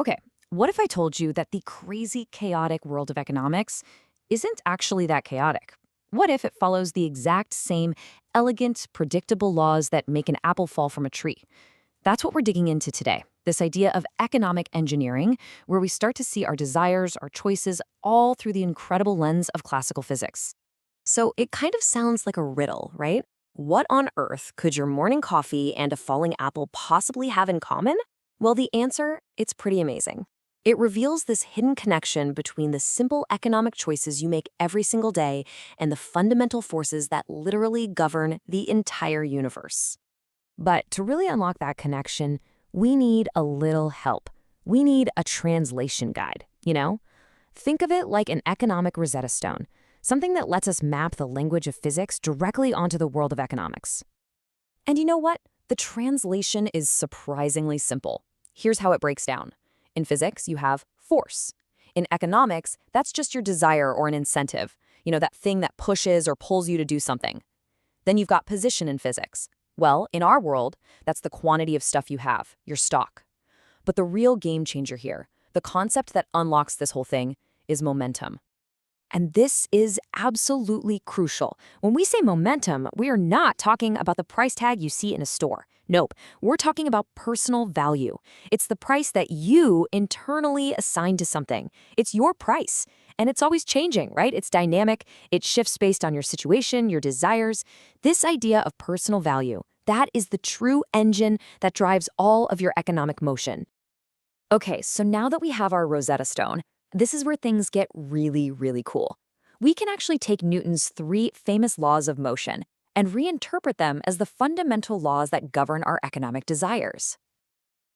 Okay, what if I told you that the crazy, chaotic world of economics isn't actually that chaotic? What if it follows the exact same elegant, predictable laws that make an apple fall from a tree? That's what we're digging into today. This idea of economic engineering, where we start to see our desires, our choices, all through the incredible lens of classical physics. So it kind of sounds like a riddle, right? What on earth could your morning coffee and a falling apple possibly have in common? Well, the answer, it's pretty amazing. It reveals this hidden connection between the simple economic choices you make every single day and the fundamental forces that literally govern the entire universe. But to really unlock that connection, we need a little help. We need a translation guide, you know? Think of it like an economic Rosetta Stone, something that lets us map the language of physics directly onto the world of economics. And you know what? The translation is surprisingly simple. Here's how it breaks down. In physics, you have force. In economics, that's just your desire or an incentive, that thing that pushes or pulls you to do something. Then you've got position in physics. Well, in our world, that's the quantity of stuff you have, your stock. But the real game changer here, the concept that unlocks this whole thing, is momentum. And this is absolutely crucial. When we say momentum, we are not talking about the price tag you see in a store. Nope, we're talking about personal value. It's the price that you internally assign to something. It's your price. And it's always changing, right? It's dynamic. It shifts based on your situation, your desires. This idea of personal value, that is the true engine that drives all of your economic motion. Okay, so now that we have our Rosetta Stone, this is where things get really, really cool. We can actually take Newton's three famous laws of motion and reinterpret them as the fundamental laws that govern our economic desires.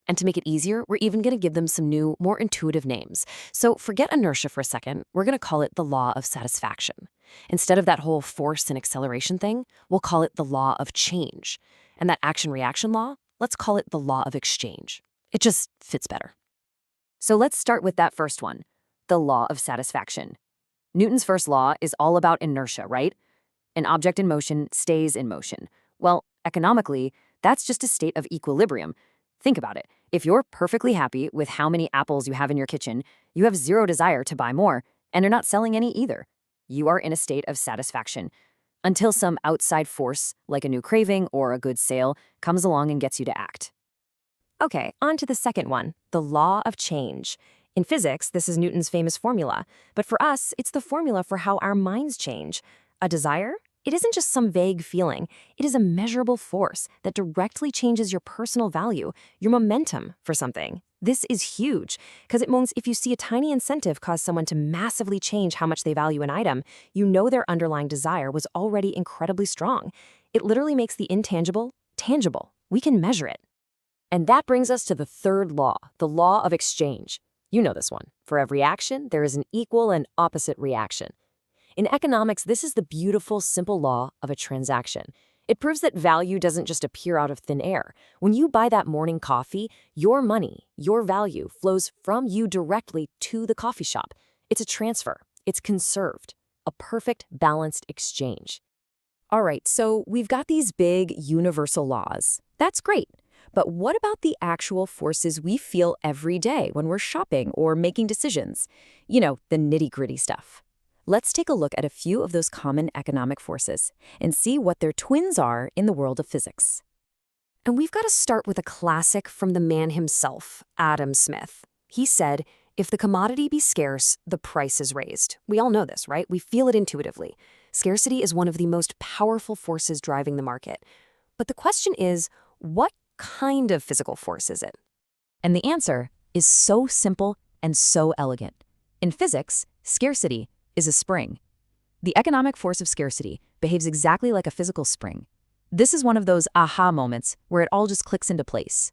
And to make it easier, we're even going to give them some new, more intuitive names. So forget inertia for a second. We're going to call it the law of satisfaction. Instead of that whole force and acceleration thing, we'll call it the law of change. And that action-reaction law, let's call it the law of exchange. It just fits better. So let's start with that first one, the law of satisfaction. Newton's first law is all about inertia, right? An object in motion stays in motion. Well, economically, that's just a state of equilibrium. Think about it. If you're perfectly happy with how many apples you have in your kitchen, you have zero desire to buy more, and you're not selling any either. You are in a state of satisfaction until some outside force, like a new craving or a good sale, comes along and gets you to act. Okay, on to the second one, the law of change. In physics, this is Newton's famous formula, but for us, it's the formula for how our minds change. A desire? It isn't just some vague feeling. It is a measurable force that directly changes your personal value, your momentum for something. This is huge, because it means if you see a tiny incentive cause someone to massively change how much they value an item, you know their underlying desire was already incredibly strong. It literally makes the intangible tangible. We can measure it. And that brings us to the third law, the law of exchange. You know this one. For every action, there is an equal and opposite reaction. In economics, this is the beautiful, simple law of a transaction. It proves that value doesn't just appear out of thin air. When you buy that morning coffee, your money, your value, flows from you directly to the coffee shop. It's a transfer. It's conserved. A perfect, balanced exchange. All right, so we've got these big, universal laws. That's great. But what about the actual forces we feel every day when we're shopping or making decisions? The nitty-gritty stuff. Let's take a look at a few of those common economic forces and see what their twins are in the world of physics. And we've got to start with a classic from the man himself, Adam Smith. He said, "If the commodity be scarce, the price is raised." We all know this, right? We feel it intuitively. Scarcity is one of the most powerful forces driving the market. But the question is, what kind of physical force is it? And the answer is so simple and so elegant. In physics, scarcity is a spring. The economic force of scarcity behaves exactly like a physical spring. This is one of those aha moments where it all just clicks into place.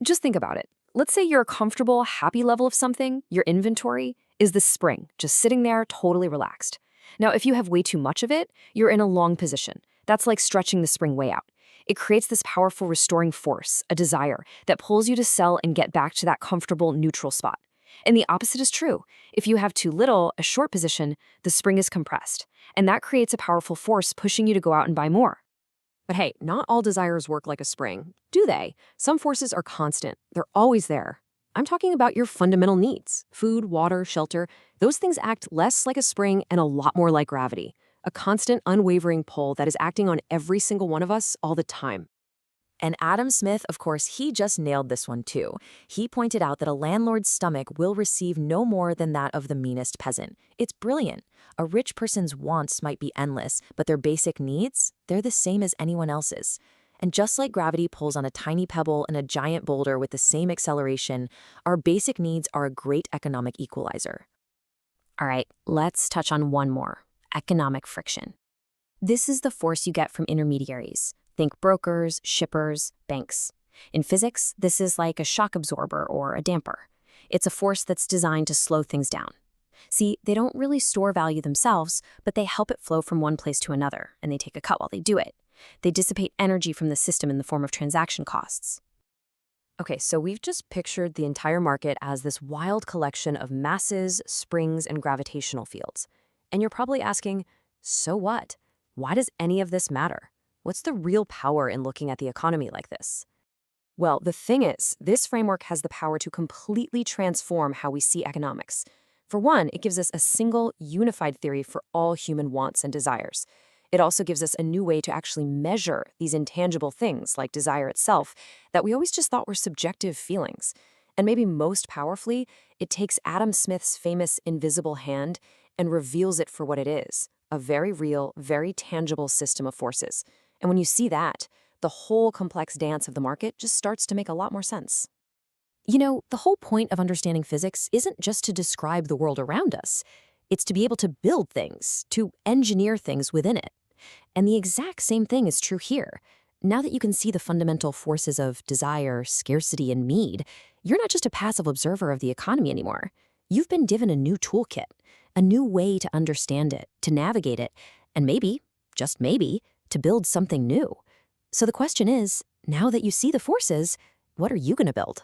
Just think about it. Let's say you're a comfortable, happy level of something, your inventory is the spring, just sitting there totally relaxed. Now, if you have way too much of it, you're in a long position. That's like stretching the spring way out. It creates this powerful restoring force, a desire, that pulls you to sell and get back to that comfortable, neutral spot. And the opposite is true. If you have too little, a short position, the spring is compressed. And that creates a powerful force pushing you to go out and buy more. But hey, not all desires work like a spring, do they? Some forces are constant. They're always there. I'm talking about your fundamental needs: food, water, shelter. Those things act less like a spring and a lot more like gravity, a constant, unwavering pull that is acting on every single one of us all the time. And Adam Smith, of course, he just nailed this one too. He pointed out that a landlord's stomach will receive no more than that of the meanest peasant. It's brilliant. A rich person's wants might be endless, but their basic needs, they're the same as anyone else's. And just like gravity pulls on a tiny pebble and a giant boulder with the same acceleration, our basic needs are a great economic equalizer. All right, let's touch on one more: economic friction. This is the force you get from intermediaries. Think brokers, shippers, banks. In physics, this is like a shock absorber or a damper. It's a force that's designed to slow things down. See, they don't really store value themselves, but they help it flow from one place to another, and they take a cut while they do it. They dissipate energy from the system in the form of transaction costs. Okay, so we've just pictured the entire market as this wild collection of masses, springs, and gravitational fields. And you're probably asking, so what? Why does any of this matter? What's the real power in looking at the economy like this? Well, the thing is, this framework has the power to completely transform how we see economics. For one, it gives us a single, unified theory for all human wants and desires. It also gives us a new way to actually measure these intangible things, like desire itself, that we always just thought were subjective feelings. And maybe most powerfully, it takes Adam Smith's famous invisible hand and reveals it for what it is: a very real, very tangible system of forces. And when you see that, the whole complex dance of the market just starts to make a lot more sense. You know, the whole point of understanding physics isn't just to describe the world around us. It's to be able to build things, to engineer things within it. And the exact same thing is true here. Now that you can see the fundamental forces of desire, scarcity, and need, you're not just a passive observer of the economy anymore. You've been given a new toolkit, a new way to understand it, to navigate it, and maybe, just maybe, to build something new. So the question is, now that you see the forces, what are you going to build?